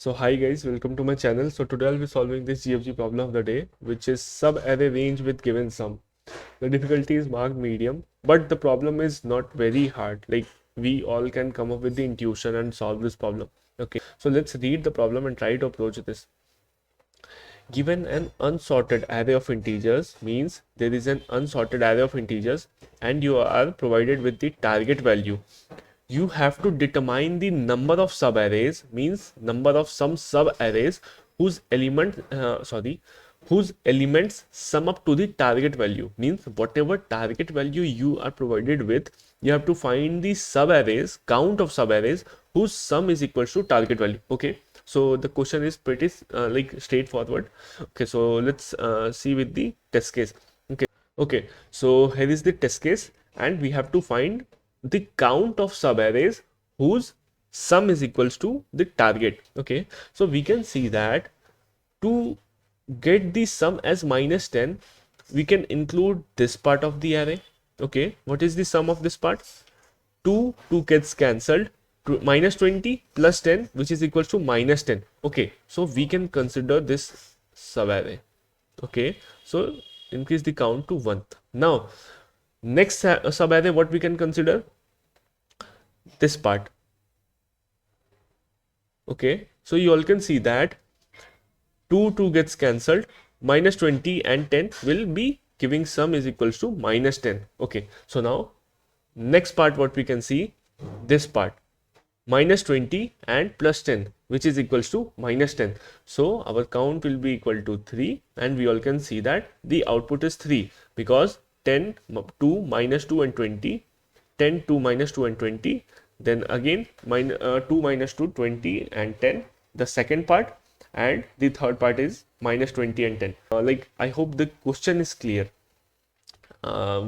So hi guys, welcome to my channel. So today I'll be solving this GFG problem of the day, which is sub-array range with given sum. The difficulty is marked medium, but the problem is not very hard. Like we all can come up with the intuition and solve this problem. Okay, so let's read the problem and try to approach this. Given an unsorted array of integers, means there is an unsorted array of integers and you are provided with the target value. You have to determine the number of subarrays, means number of some subarrays whose whose elements sum up to the target value. Means whatever target value you are provided with, you have to find the subarrays, count of subarrays whose sum is equal to target value. Okay, so the question is pretty like straightforward. Okay, so let's see with the test case. Okay, so here is the test case and we have to find the count of subarrays whose sum is equals to the target. Okay, so we can see that to get the sum as -10, we can include this part of the array. Okay, what is the sum of this part? 2 gets cancelled, -20 plus 10, which is equals to -10. Okay, so we can consider this subarray. Okay, so increase the count to 1. Now next subarray, what we can consider? This part. Okay, so you all can see that 2 gets cancelled, -20 and 10 will be giving sum is equals to -10. Okay, so now next part, what we can see, this part, -20 and plus 10, which is equals to -10. So our count will be equal to 3 and we all can see that the output is 3 because 10, 2, -2 and 20, 10, 2, -2 and 20, then again 2, -2, 20 and 10, the second part, and the third part is -20 and 10. Like I hope the question is clear.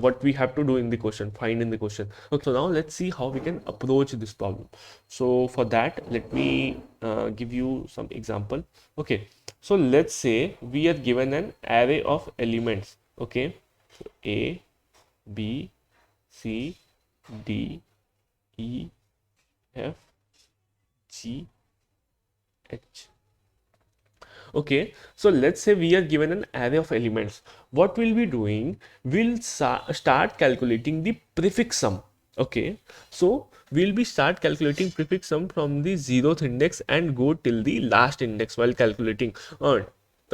What we have to do in the question, find in the question. Okay, so now let's see how we can approach this problem. So for that, let me give you some example. Okay, so let's say we are given an array of elements. Okay, so A, B, C, D, E, F, G, H. Okay, so let's say we are given an array of elements. What we'll be doing, we'll start calculating the prefix sum. Okay, so we'll be start calculating prefix sum from the 0th index and go till the last index while calculating.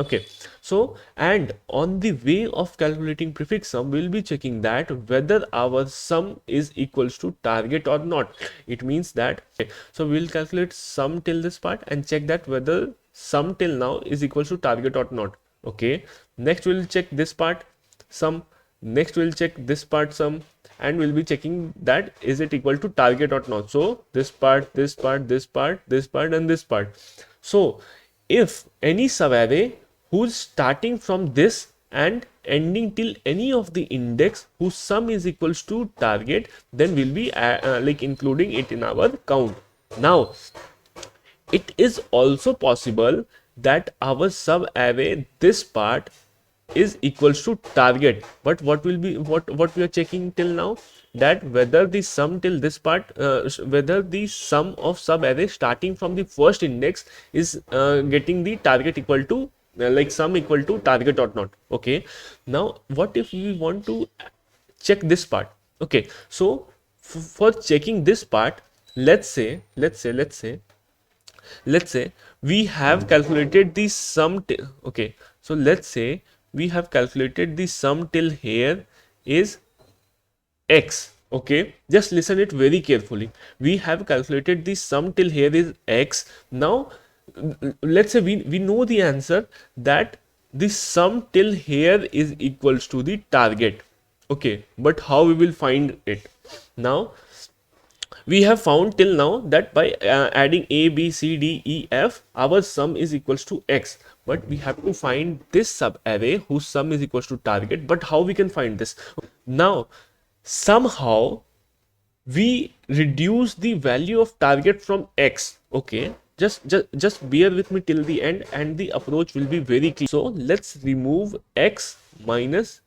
Okay, so and on the way of calculating prefix sum, we'll be checking that whether our sum is equals to target or not. It means that, okay, so we'll calculate sum till this part and check that whether sum till now is equals to target or not. Okay, next we'll check this part sum, next we'll check this part sum, and we'll be checking that is it equal to target or not. So this part, this part, this part, this part and this part. So if any subarray who's starting from this and ending till any of the index whose sum is equals to target, then we'll be like including it in our count. Now it is also possible that our subarray, this part, is equals to target, but what will be what we are checking till now, that whether the sum till this part, whether the sum of subarray starting from the first index is getting the target equal to like sum equal to target or not. Okay, now what if we want to check this part? Okay, so for checking this part, let's say we have calculated the sum okay, so let's say we have calculated the sum till here is x. Okay, just listen it very carefully. We have calculated the sum till here is x. Now let's say we know the answer that the sum till here is equals to the target. Okay, but how we will find it? Now we have found till now that by adding A, B, C, D, E, F, our sum is equals to x. But we have to find this subarray whose sum is equals to target. But how we can find this? Now somehow we reduce the value of target from x. Okay, just bear with me till the end and the approach will be very clear. So let's remove x minus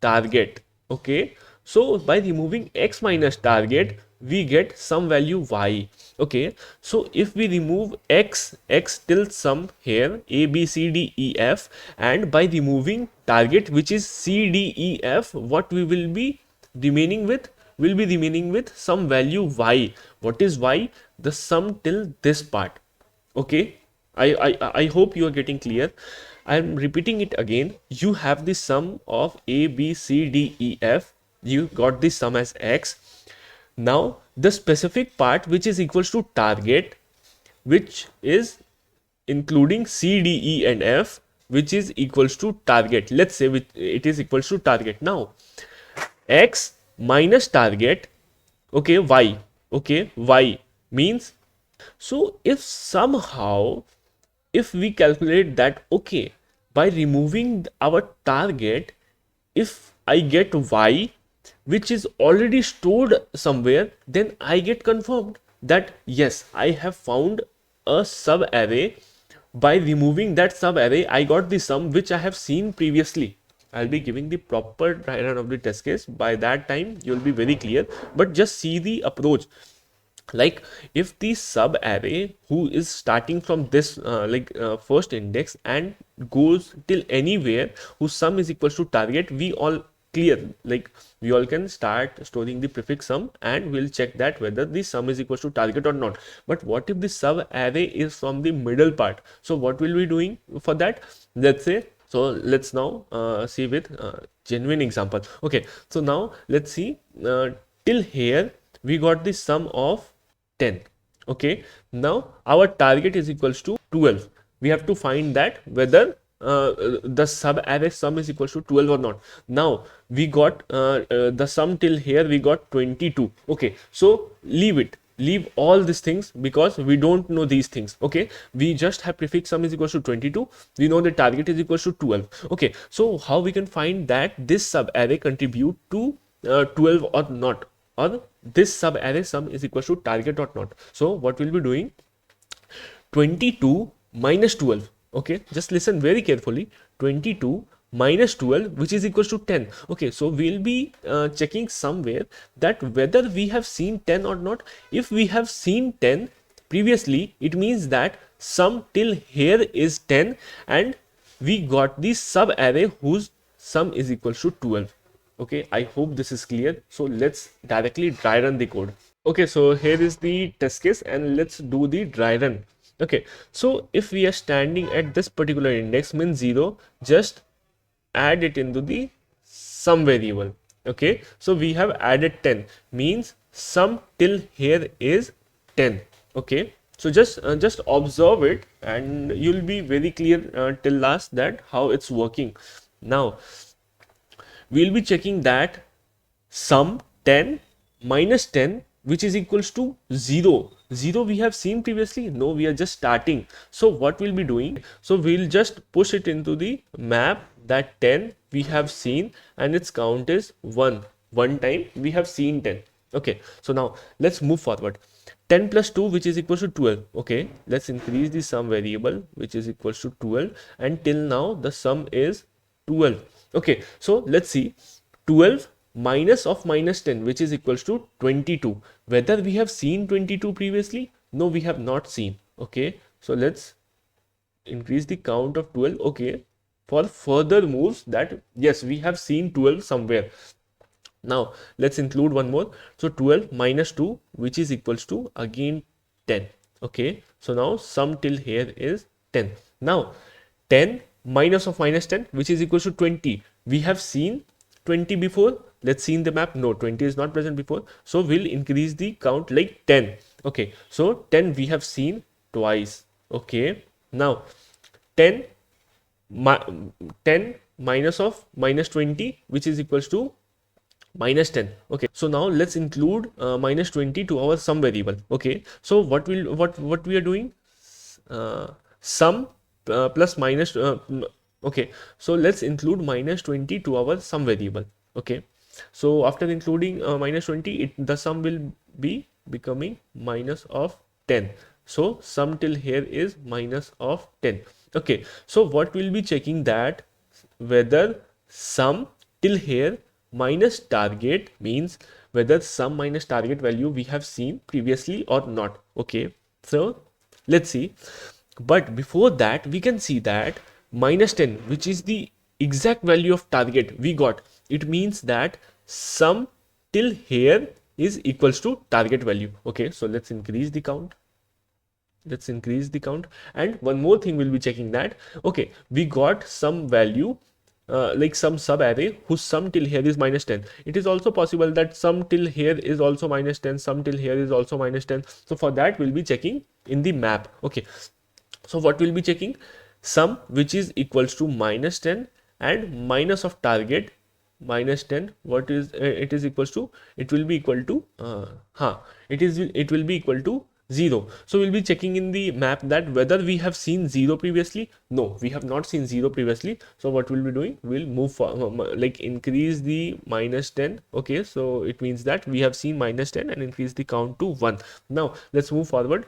target. Okay, So by removing x minus target, we get some value y. Okay, so if we remove x till sum here a b c d e f, and by removing target which is c d e f, what we will be remaining with? Will be remaining with some value y. What is y? The sum till this part. Okay, I hope you are getting clear. I am repeating it again. You have the sum of a b c d e f. You got the sum as x. Now the specific part which is equals to target, which is including c d e and f, which is equals to target. Let's say it is equals to target. Now x minus target, okay, y, okay, y means, so if somehow if we calculate that, okay, by removing our target, if I get y which is already stored somewhere, then I get confirmed that yes, I have found a sub array. By removing that sub array, I got the sum which I have seen previously. I'll be giving the proper dry run of the test case. By that time, you'll be very clear. But just see the approach. Like if the sub array who is starting from this first index and goes till anywhere whose sum is equals to target, we all clear, like we all can start storing the prefix sum and we'll check that whether the sum is equals to target or not. But what if the sub array is from the middle part? So what will we doing for that? Let's say, so let's now see with genuine example. Okay, so now let's see till here we got the sum of 10. Okay, now our target is equals to 12. We have to find that whether the sub array sum is equals to 12 or not. Now we got the sum till here, we got 22. Okay, so leave all these things because we don't know these things. Okay, we just have prefix sum is equals to 22. We know the target is equals to 12. Okay, so how we can find that this sub array contribute to 12 or not, or this sub array sum is equals to target or not? So what we'll be doing, 22 minus 12. Okay, just listen very carefully. 22 minus 12, which is equals to 10. Okay, so we'll be checking somewhere that whether we have seen 10 or not. If we have seen 10 previously, it means that sum till here is 10 and we got the sub array whose sum is equals to 12. Okay, I hope this is clear. So let's directly dry run the code. Okay, so here is the test case and let's do the dry run. Okay, so if we are standing at this particular index means 0, just add it into the sum variable. Okay, so we have added 10 means sum till here is 10. Okay, so just observe it and you'll be very clear till last that how it's working. Now we'll be checking that sum 10 minus 10 which is equals to 0. 0 we have seen previously. No, we are just starting. So what we'll be doing, so we'll just push it into the map that 10 we have seen and its count is 1. One time we have seen 10. Okay, so now let's move forward. 10 plus 2 which is equals to 12. Okay, let's increase the sum variable which is equals to 12 and till now the sum is 12. Okay, so let's see, 12 minus of minus 10 which is equals to 22. Whether we have seen 22 previously? No, we have not seen. Okay, so let's increase the count of 12. Okay, for further moves that yes, we have seen 12 somewhere. Now let's include one more. So 12 minus 2 which is equals to again 10. Okay, so now sum till here is 10. Now 10 minus of minus 10 which is equals to 20. We have seen 20 before. Let's see in the map. No, 20 is not present before. So we'll increase the count like 10. Okay, so 10 we have seen twice. Okay, now 10 minus of minus 20 which is equals to minus 10. Okay, so now let's include minus 20 to our sum variable. Okay, so what we are doing, sum plus minus okay, so let's include minus 20 to our sum variable. Okay, so after including minus 20, the sum will be becoming minus of 10. So sum till here is minus of 10. Okay, so what we'll be checking that whether sum till here minus target means whether sum minus target value we have seen previously or not. Okay, so let's see. But before that, we can see that minus 10, which is the exact value of target we got. It means that sum till here is equals to target value. Okay, so let's increase the count. Let's increase the count. And one more thing we'll be checking that, okay, we got some value like some sub array whose sum till here is minus 10. It is also possible that sum till here is also minus 10, sum till here is also minus 10. So for that, we'll be checking in the map. Okay, so what we'll be checking? Sum which is equals to minus 10 and minus of target minus 10. What is it is equals to? It will be equal to it will be equal to 0. So we'll be checking in the map that whether we have seen 0 previously. No, we have not seen 0 previously. So what we'll be doing, we'll move for like increase the minus 10. Okay, so it means that we have seen minus 10 and increase the count to 1. Now let's move forward.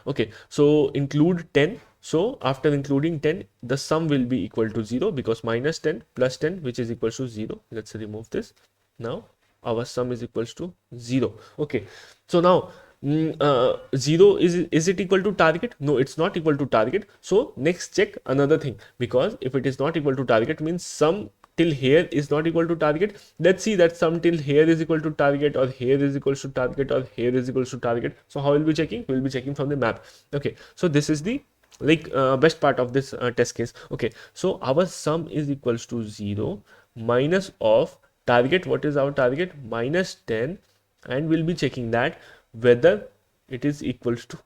Okay, so include 10. So after including 10, the sum will be equal to 0 because minus 10 plus 10, which is equal to 0. Let's remove this. Now our sum is equals to 0. Okay, so now 0 is it equal to target? No, it's not equal to target. So next check another thing, because if it is not equal to target means sum till here is not equal to target. Let's see that sum till here is equal to target, or here is equal to target, or here is equal to target. So how will be checking? We'll be checking from the map. Okay, so this is the best part of this test case. Okay, so our sum is equals to 0 minus of target. What is our target? Minus 10, and we'll be checking that whether it is equals to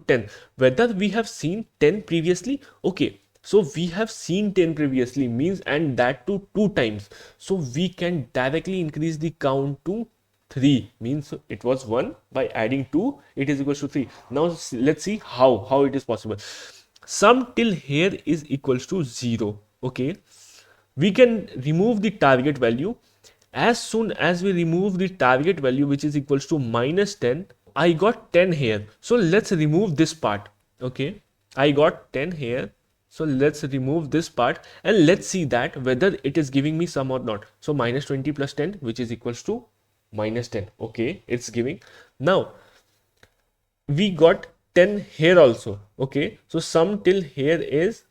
10, whether we have seen 10 previously. Okay, so we have seen 10 previously means, and that to 2 times, so we can directly increase the count to 3, means it was 1, by adding 2 it is equals to 3. Now let's see how it is possible. Sum till here is equals to 0. Okay, we can remove the target value. As soon as we remove the target value, which is equals to minus 10, I got 10 here. So let's remove this part. Okay, I got 10 here. So let's remove this part and let's see that whether it is giving me sum or not. So minus 20 plus 10, which is equals to minus 10. Okay, it's giving. Now we got 10 here also. Okay, so sum till here is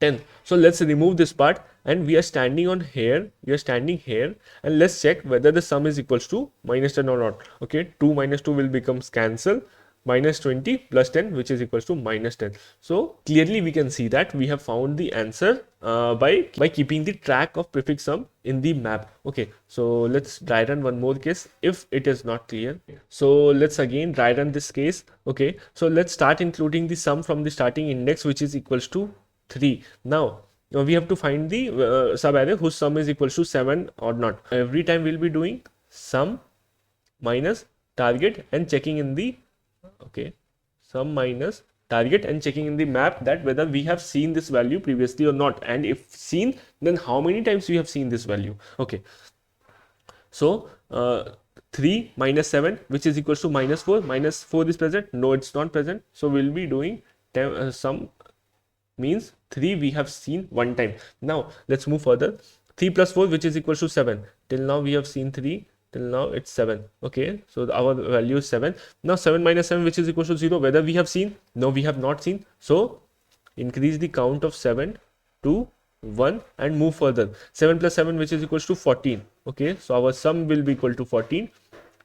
10. So let's remove this part, and we are standing on here. We are standing here, and let's check whether the sum is equals to minus 10 or not. Okay, 2 minus 2 will becomes cancel. Minus 20 plus 10, which is equals to minus 10. So clearly we can see that we have found the answer by keeping the track of prefix sum in the map. Okay, so let's try run one more case if it is not clear. So let's again try run this case. Okay, so let's start including the sum from the starting index, which is equals to 3. Now we have to find the subarray whose sum is equals to 7 or not. Every time we'll be doing sum minus target and checking in the sum minus target and checking in the map that whether we have seen this value previously or not, and if seen, then how many times we have seen this value. Okay, so 3 minus 7, which is equals to minus 4. Minus 4 is present? No, it's not present. So we'll be doing sum means 3 we have seen one time. Now let's move further. 3 plus 4, which is equals to 7. Till now we have seen 3. Till now it's 7. Okay, so our value is 7. Now 7 minus 7, which is equal to 0, whether we have seen? No, we have not seen. So increase the count of 7 to 1 and move further. 7 plus 7, which is equal to 14. Okay, so our sum will be equal to 14.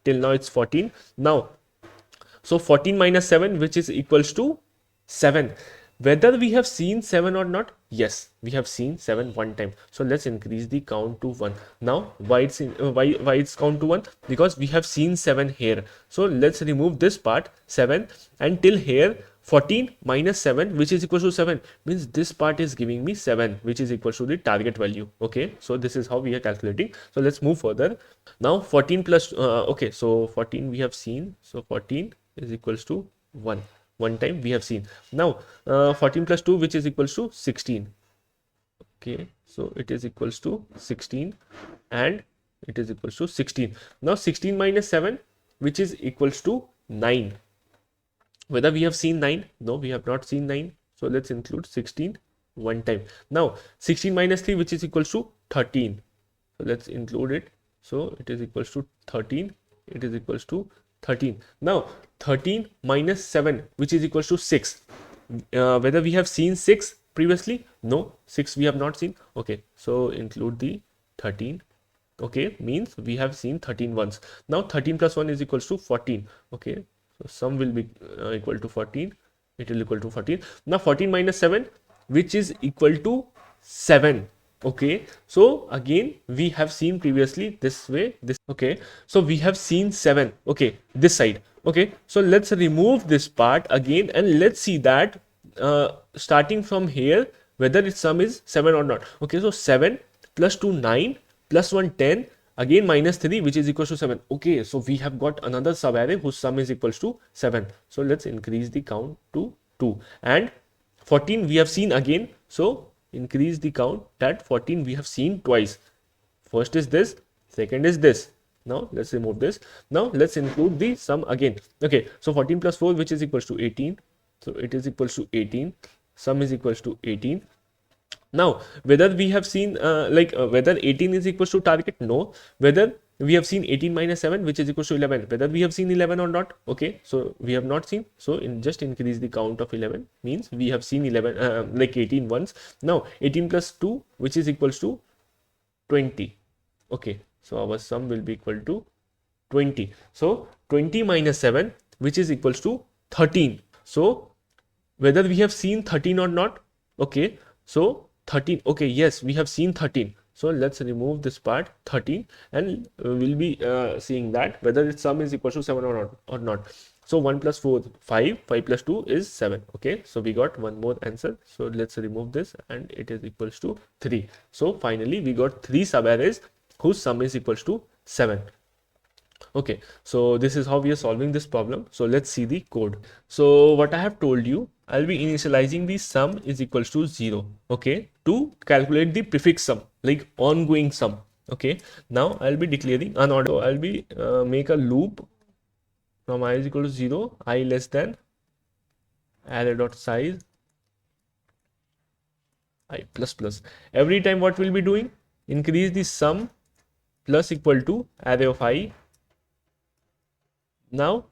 Till now it's 14. Now so 14 minus 7, which is equals to 7. Whether we have seen 7 or not? Yes, we have seen 7 one time. So let's increase the count to 1. Now why it's count to 1? Because we have seen 7 here. So let's remove this part 7, and till here 14 minus 7, which is equal to 7, means this part is giving me 7, which is equal to the target value. Okay, so this is how we are calculating. So let's move further. Now 14 plus okay, so 14 we have seen. So 14 is equals to 1. One time we have seen. Now 14 plus 2, which is equals to 16. Okay, so it is equals to 16 and it is equals to 16. Now 16 minus 7, which is equals to 9. Whether we have seen 9? No, we have not seen 9. So let's include 16 one time. Now 16 minus 3, which is equals to 13. So let's include it. So it is equals to 13. It is equals to 13. Now 13 minus 7, which is equals to 6. Whether we have seen 6 previously? No, 6 we have not seen. Okay, so include the 13. Okay, means we have seen 13 once. Now 13 plus 1 is equals to 14. Okay, so sum will be equal to 14. It will equal to 14. Now 14 minus 7, which is equal to 7. Okay, so again we have seen previously this way, this. Okay, so we have seen 7. Okay, this side. Okay, so let's remove this part again and let's see that starting from here whether its sum is 7 or not. Okay, so 7 plus 2 9 plus 1 10, again minus 3, which is equals to 7. Okay, so we have got another subarray whose sum is equals to 7. So let's increase the count to 2, and 14 we have seen again, so increase the count. That 14 we have seen twice. First is this, second is this. Now let's remove this. Now let's include the sum again. Okay, so 14 plus 4, which is equals to 18. So it is equals to 18. Sum is equals to 18. Now whether we have seen whether 18 is equals to target? No. Whether we have seen 18 minus 7, which is equals to 11, whether we have seen 11 or not? Okay, so we have not seen, so just increase the count of 11, means we have seen 11 18 once. Now 18 plus 2, which is equals to 20. Okay, so our sum will be equal to 20. So 20 minus 7, which is equals to 13. So whether we have seen 13 or not? Okay, so 13. Okay, yes, we have seen 13. So let's remove this part 13, and we'll be seeing that whether its sum is equal to 7 or not. So 1 plus 4 5, 5 plus 2 is 7. Okay, so we got one more answer. So let's remove this, and it is equals to 3. So finally we got 3 subarrays whose sum is equals to 7. Okay, so this is how we are solving this problem. So let's see the code. So what I have told you, I'll be initializing the sum is equals to 0. Okay, to calculate the prefix sum, like ongoing sum. Okay, now I'll be declaring an order. So I'll be make a loop from I is equal to 0, I less than array dot size I plus plus. Every time what we'll be doing, increase the sum plus equal to array of I. Now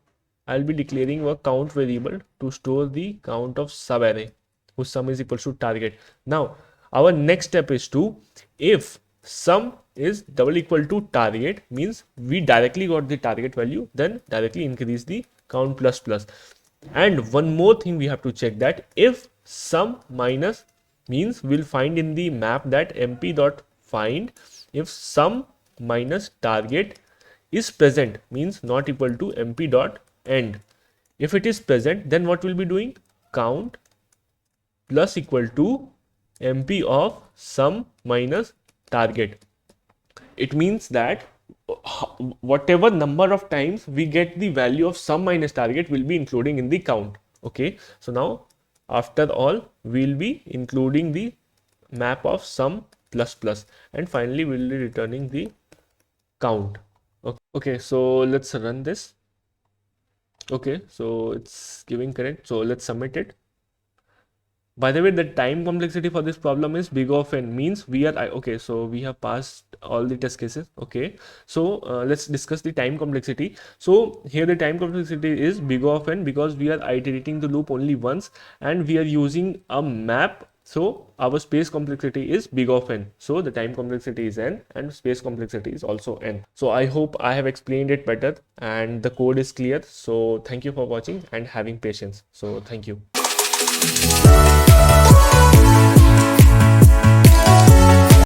I'll be declaring a count variable to store the count of subarray whose sum is equal to target. Now our next step is to, if sum is double equal to target, means we directly got the target value, then directly increase the count plus plus. And one more thing we have to check, that if sum minus, means we'll find in the map that mp dot find if sum minus target is present, means not equal to mp dot end. If it is present, then what we'll be doing, count plus equal to mp of sum minus target. It means that whatever number of times we get the value of sum minus target will be including in the count. Okay, so now after all we'll be including the map of sum plus plus, and finally we'll be returning the count. Okay, so let's run this. Okay, so it's giving correct, so let's submit it. By the way, the time complexity for this problem is big of n, means we are okay, so we have passed all the test cases. Okay, so let's discuss the time complexity. So here the time complexity is big of n because we are iterating the loop only once and we are using a map. So our space complexity is big of n. So the time complexity is n and space complexity is also n. So I hope I have explained it better and the code is clear. So thank you for watching and having patience. So thank you.